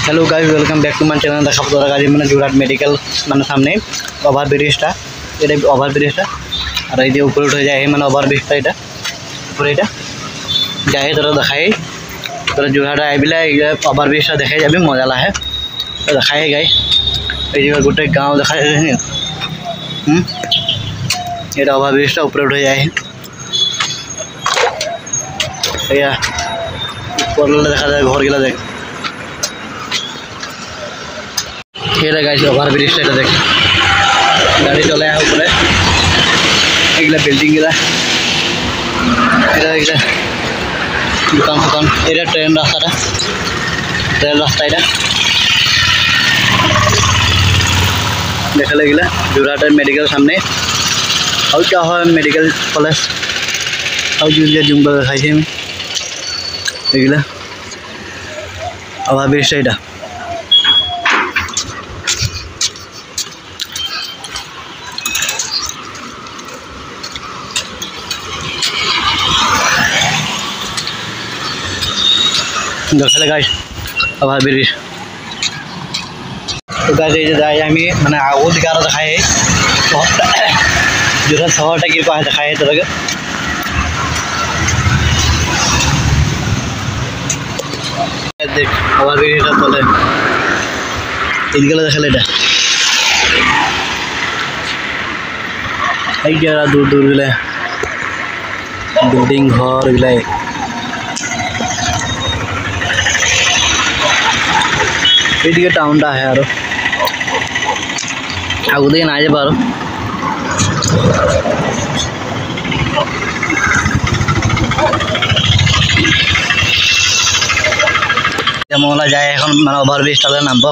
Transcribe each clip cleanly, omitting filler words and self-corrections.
hello guys welcome back to my channel देखा तो गाड़ी मैंने जोरहाट मेडिकल माने सामने ओवर ब्रिजटा ये ओवर ब्रिजटा और ये ऊपर उठे जाए माने ओवर ब्रिजटा এটা ऊपर এটা जाए तो দেখাই तो जोरहाट आइबिला ओवर ब्रिजटा देखाई যাবে मजा लाहे देखाई गाइस ये गोटे गाँव देखा ये ओवर ब्रिजटा ऊपर उठे जाए या ऊपर देखा जाए घर गिला देख ये गाइस ओवर ब्रिज देख गाड़ी चले ऊपर एगला बिल्डिंग गिला दुकान सुकान ये ट्रेन रास्ता देखा लगे जोरहाट मेडिकल सामने और क्या है मेडिकल कॉलेज और जो जुम्बा दिखाई एगला ओवर ब्रिज देखा गाइस ओवर ब्रिज तो गाइस ये जाए आमी माने आगो दिखार देखाय जोरहाट शहरटा कि देखाय तो देख ओवर ब्रिज तले इनके देखाले এটা दूर दूर गले बिल्डिंग घर गले ये टाउनटा है और आगो दिखे ना जाबा मोला जाए मैं ओवर ब्रिज नामबो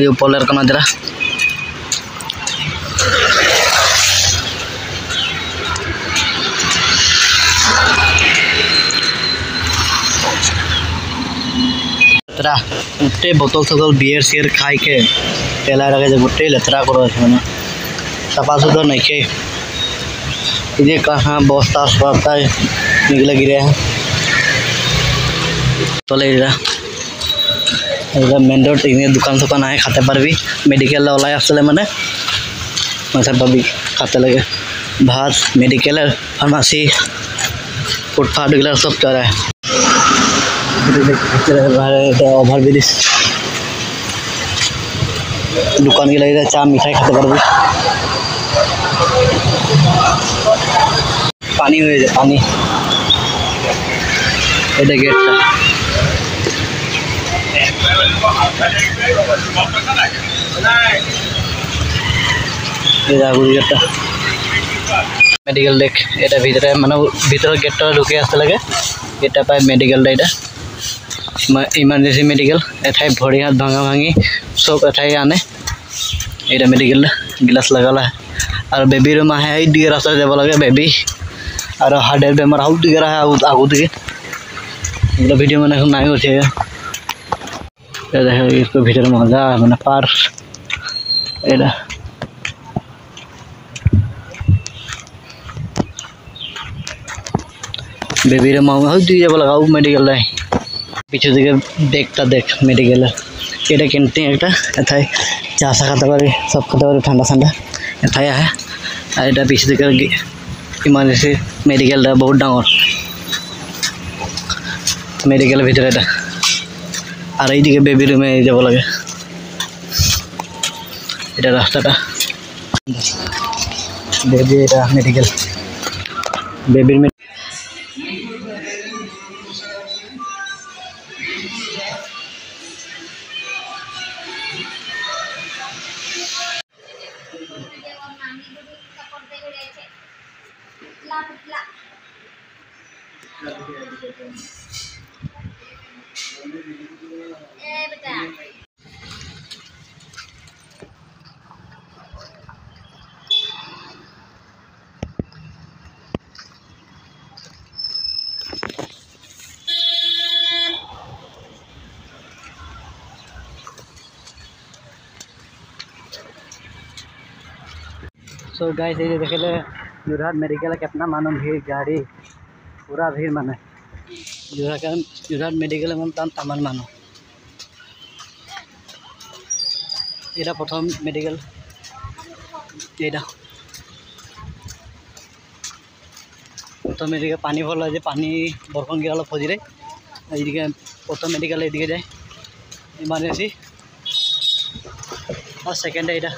ऊपर दिला गोटे बोतल सकल बियर सियर खाई के पेला रखे गोटे लेतरा कर सफा सुधर नहीं खे ये कहाँ बस्ता सस्ता निकले गिरे हैं तले मेन रोड दुकान सुकान है खाते पारबी मेडिकल ओलाई आसले माने मजा पाबी खाते लगे भात मेडिकल फार्मासी फुटपाथ गला सब चल है ओवर ब्रिज दुकान के लगे चा मिठाई खाते पारबी पानी हुए पानी ये गेटटा मेडिकल देख ये भीतर माने भीतर गेट ढुके आसते लगे ये पाए मेडिकल इमार्जेंसी मेडिकल एठाई भरी हाथ भांगा भांगी सब एठाई आने ये मेडिकल गिलास लगाला है और बेबी रूम है दिखे रास्ता যাব लगे बेबी और हार्टेर बेमार हाउ दिखे रहा है आगो दिखे भिडियो मैंने नाई उठे देखे इसको भीतर मजा मैंने पार्क ये बेबी रूम हाउ दिखे যাব लगा मेडिकल पीछे दिखे देखता देख मेडिकल ये कैंटीन एक चा सा खाते पारि सब खाते पारि ठंडा ठंडा एठाई है और ये पीछे दिखे इमार्जेंसी मेडिकल बहुत डाँगर मेडिकल भीतर और ये बेबी रूम যাব लगे ये रास्ता बेबी मेडिकल बेबी में सो गाइस ये देखे जोरहाट मेडिकल कितना मानो भीड़ गाड़ी पूरा भीड़ माने जोरहाट मेडिकल में तमाम मानो এটা প্রথম মেডিকেল, এটা প্রথম মেডিকেল পানি ভরলে যে পানি বরফন গিয়ে অলপ ফজিরে এইদিকে প্রথম মেডিকেল এইদিকে যায় ইমার্জেন্সি, আর সেকেন্ডে এটা